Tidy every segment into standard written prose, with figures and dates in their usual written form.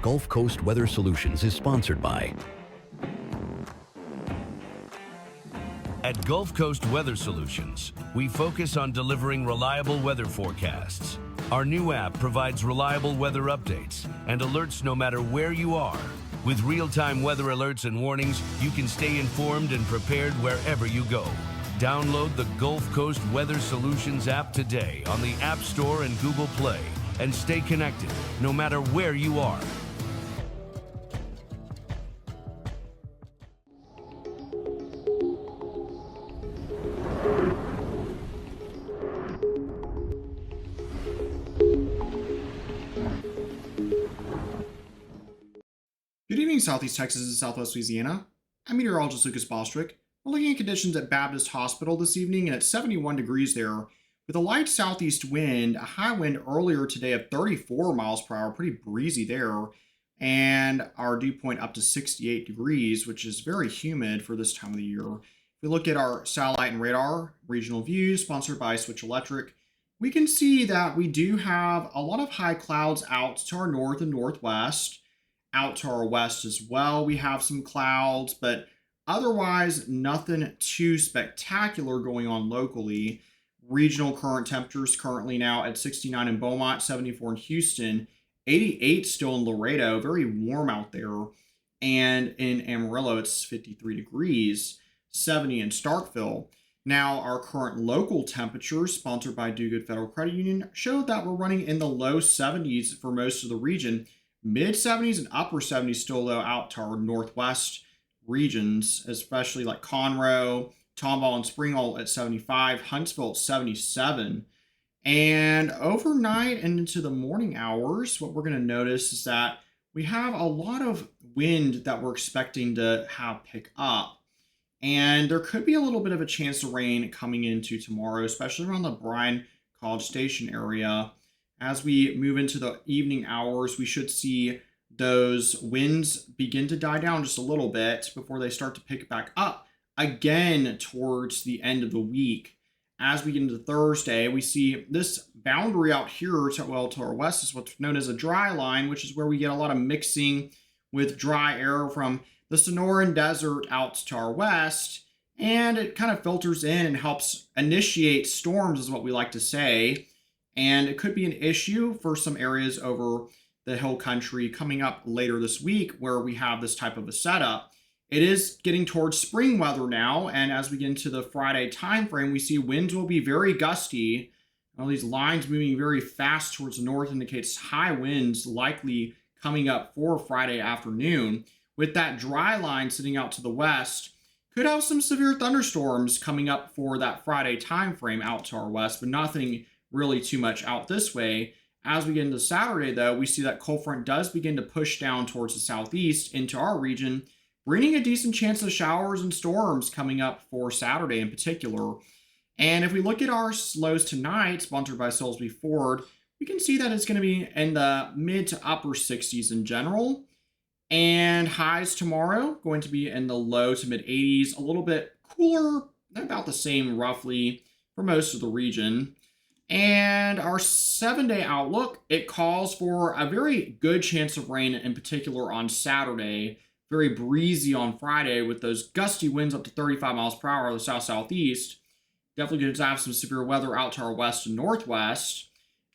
Gulf Coast Weather Solutions is sponsored by. At Gulf Coast Weather Solutions, we focus on delivering reliable weather forecasts. Our new app provides reliable weather updates and alerts no matter where you are. With real-time weather alerts and warnings, you can stay informed and prepared wherever you go. Download the Gulf Coast Weather Solutions app today on the App Store and Google Play and stay connected no matter where you are. Good evening, Southeast Texas and Southwest Louisiana. I'm meteorologist Lucas Bostrick. We're looking at conditions at Baptist Hospital this evening, and it's 71 degrees there with a light southeast wind, a high wind earlier today of 34 miles per hour, pretty breezy there, and our dew point up to 68 degrees, which is very humid for this time of the year. If we look at our satellite and radar regional views sponsored by Switch Electric, we can see that we do have a lot of high clouds out to our north and northwest. Out to our west as well, we have some clouds, but otherwise nothing too spectacular going on locally. Regional current temperatures currently now at 69 in Beaumont, 74 in Houston, 88 still in Laredo, very warm out there. And in Amarillo, it's 53 degrees, 70 in Starkville. Now, our current local temperatures, sponsored by Do Good Federal Credit Union, show that we're running in the low 70s for most of the region. Mid 70s and upper 70s still though out to our northwest regions, especially like Conroe, Tomball, and Springall at 75, Huntsville at 77. And overnight and into the morning hours, what we're going to notice is that we have a lot of wind that we're expecting to have pick up. And there could be a little bit of a chance of rain coming into tomorrow, especially around the Bryan College Station area. As we move into the evening hours, we should see those winds begin to die down just a little bit before they start to pick back up again towards the end of the week. As we get into Thursday, we see this boundary out here to our west is what's known as a dry line, which is where we get a lot of mixing with dry air from the Sonoran Desert out to our west. And it kind of filters in and helps initiate storms, is what we like to say. And it could be an issue for some areas over the hill country coming up later this week where we have this type of a setup. It is getting towards spring weather now, and as we get into the Friday time frame, we see winds will be very gusty. All these lines moving very fast towards the north indicates high winds likely coming up for Friday afternoon. With that dry line sitting out to the west, could have some severe thunderstorms coming up for that Friday time frame out to our west, but nothing really too much out this way. As we get into Saturday, though, we see that cold front does begin to push down towards the southeast into our region, bringing a decent chance of showers and storms coming up for Saturday in particular. And if we look at our lows tonight, sponsored by Salisbury Ford, we can see that it's going to be in the mid to upper 60s in general. And highs tomorrow going to be in the low to mid 80s, a little bit cooler, about the same roughly for most of the region. And our 7-day outlook, it calls for a very good chance of rain, in particular on Saturday. Very breezy on Friday with those gusty winds up to 35 miles per hour to the south-southeast. Definitely going to have some severe weather out to our west and northwest.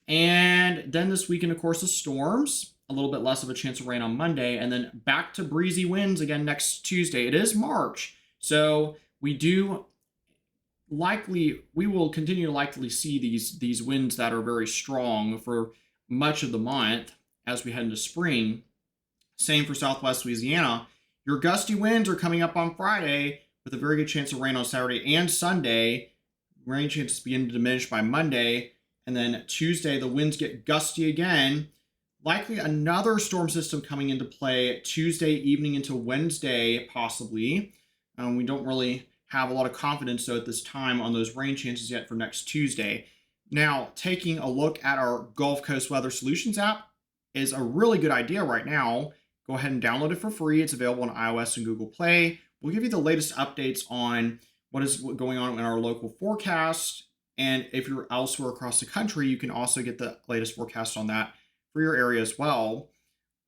And then this weekend, of course, the storms. A little bit less of a chance of rain on Monday. And then back to breezy winds again next Tuesday. It is March, so we will continue to likely see these winds that are very strong for much of the month as we head into spring. Same for Southwest Louisiana. Your gusty winds are coming up on Friday with a very good chance of rain on Saturday and Sunday. Rain chances begin to diminish by Monday. And then Tuesday, the winds get gusty again. Likely another storm system coming into play Tuesday evening into Wednesday, possibly. We don't really have a lot of confidence, though, at this time on those rain chances yet for next Tuesday. Now, taking a look at our Gulf Coast Weather Solutions app is a really good idea right now. Go ahead and download it for free. It's available on iOS and Google Play. We'll give you the latest updates on what is going on in our local forecast. And if you're elsewhere across the country, you can also get the latest forecast on that for your area as well.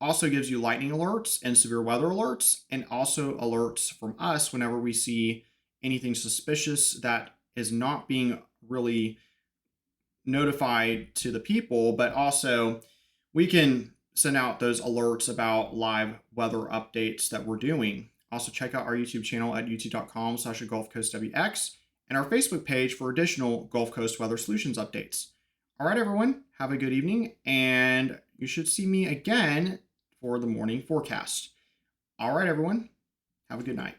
Also gives you lightning alerts and severe weather alerts, and also alerts from us whenever we see anything suspicious that is not being really notified to the people, but also we can send out those alerts about live weather updates that we're doing. Also, check out our YouTube channel at youtube.com/GulfCoastWX and our Facebook page for additional Gulf Coast Weather Solutions updates. All right, everyone, have a good evening, and you should see me again for the morning forecast. All right, everyone, have a good night.